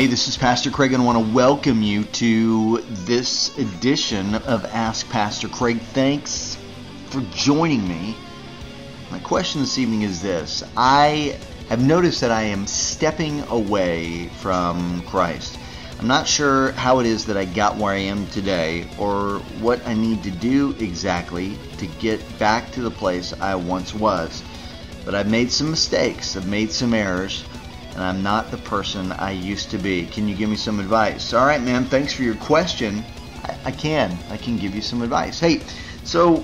Hey, this is Pastor Craig, and I want to welcome you to this edition of Ask Pastor Craig. Thanks for joining me. My question this evening is this. I have noticed that I am stepping away from Christ. I'm not sure how it is that I got where I am today or what I need to do exactly to get back to the place I once was. But I've made some mistakes. I've made some errors. And I'm not the person I used to be. Can you give me some advice? All right, man, thanks for your question. I can give you some advice. Hey, so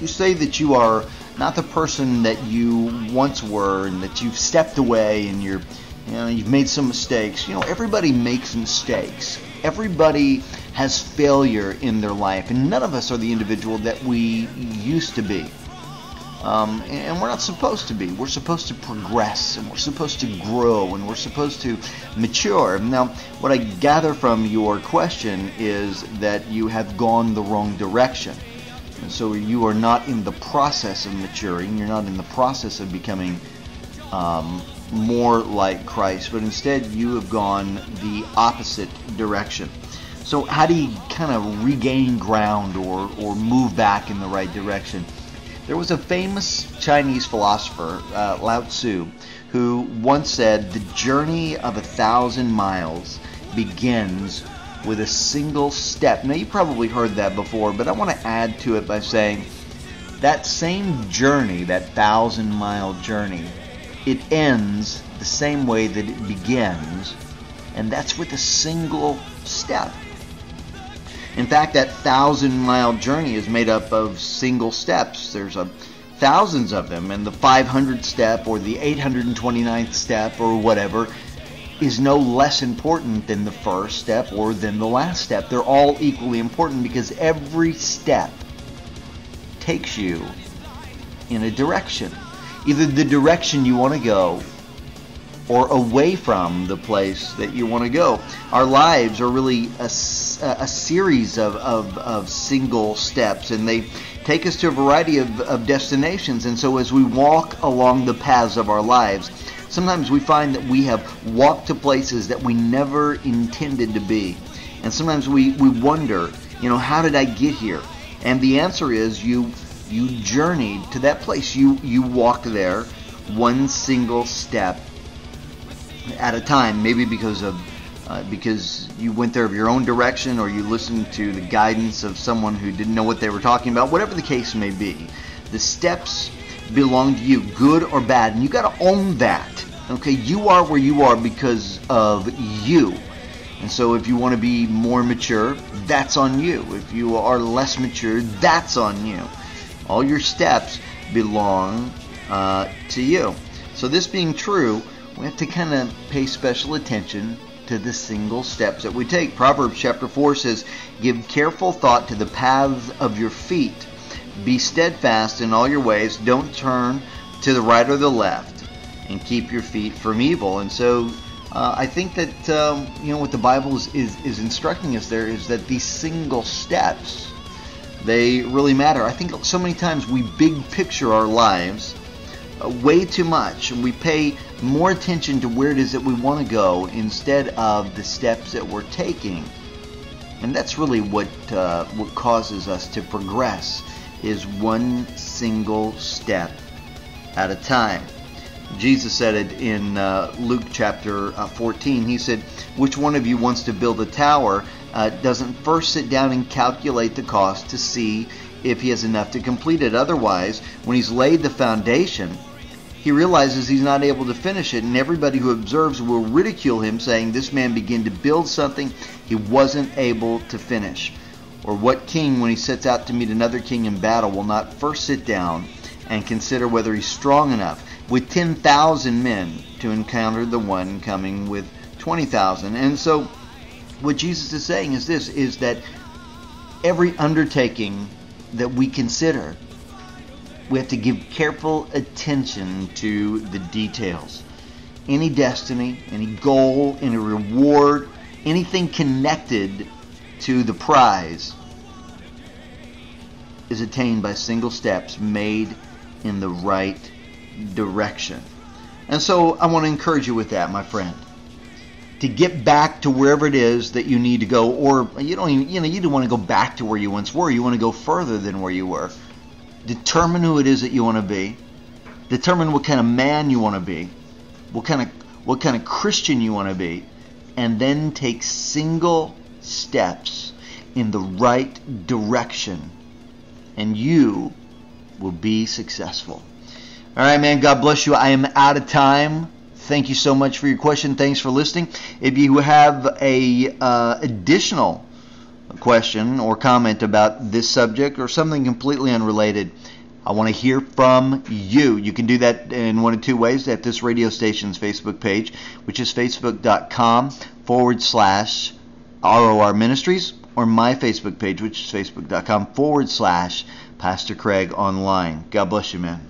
you say that you are not the person that you once were, and that you've stepped away, and you've made some mistakes. Everybody makes mistakes. Everybody has failure in their life, and none of us are the individual that we used to be. And we're not supposed to be. We're supposed to progress, and we're supposed to grow, and we're supposed to mature. Now, what I gather from your question is that you have gone the wrong direction. And so you are not in the process of maturing. You're not in the process of becoming more like Christ, but instead you have gone the opposite direction. So how do you kind of regain ground or move back in the right direction? There was a famous Chinese philosopher, Lao Tzu, who once said, "The journey of 1,000 miles begins with a single step." Now, you probably heard that before, but I want to add to it by saying that same journey, that 1,000-mile journey, it ends the same way that it begins, and that's with a single step. In fact, that 1,000-mile journey is made up of single steps. There's thousands of them, and the 500th step or the 829th step or whatever is no less important than the first step or than the last step. They're all equally important because every step takes you in a direction. Either the direction you want to go or away from the place that you want to go. Our lives are really a series of single steps, and they take us to a variety of destinations. And so as we walk along the paths of our lives, sometimes we find that we have walked to places that we never intended to be. And sometimes we wonder, how did I get here? And the answer is you journeyed to that place. You walked there one single step at a time, maybe because you went there of your own direction, or you listened to the guidance of someone who didn't know what they were talking about. Whatever the case may be, the steps belong to you, good or bad, and you got to own that. Okay, you are where you are because of you. And so if you want to be more mature, that's on you. If you are less mature, that's on you. All your steps belong to you. So this being true, we have to kind of pay special attention to the single steps that we take. Proverbs chapter 4 says, "Give careful thought to the paths of your feet. Be steadfast in all your ways. Don't turn to the right or the left, and keep your feet from evil." And so I think that what the Bible is instructing us there is that these single steps, they really matter. I think so many times we big picture our lives way too much, and we pay more attention to where it is that we want to go instead of the steps that we're taking. And that's really what causes us to progress, is one single step at a time. Jesus said it in Luke chapter 14. He said, "Which one of you wants to build a tower doesn't first sit down and calculate the cost to see if he has enough to complete it? Otherwise, when he's laid the foundation, he realizes he's not able to finish it, and everybody who observes will ridicule him, saying, 'This man began to build something he wasn't able to finish.' Or what king, when he sets out to meet another king in battle, will not first sit down and consider whether he's strong enough with 10,000 men to encounter the one coming with 20,000? And so what Jesus is saying is this, is that every undertaking that we consider, we have to give careful attention to the details. Any destiny, any goal, any reward, anything connected to the prize is attained by single steps made in the right direction. And so I want to encourage you with that, my friend. to get back to wherever it is that you need to go, or you don't want to go back to where you once were. You want to go further than where you were. Determine who it is that you want to be. Determine what kind of man you want to be. What kind of Christian you want to be, and then take single steps in the right direction, and you will be successful. All right, man. God bless you. I am out of time. Thank you so much for your question. Thanks for listening. If you have a additional question or comment about this subject or something completely unrelated, I want to hear from you. You can do that in one of two ways at this radio station's Facebook page, which is facebook.com/ROR Ministries, or my Facebook page, which is facebook.com/Pastor Craig Online. God bless you, man.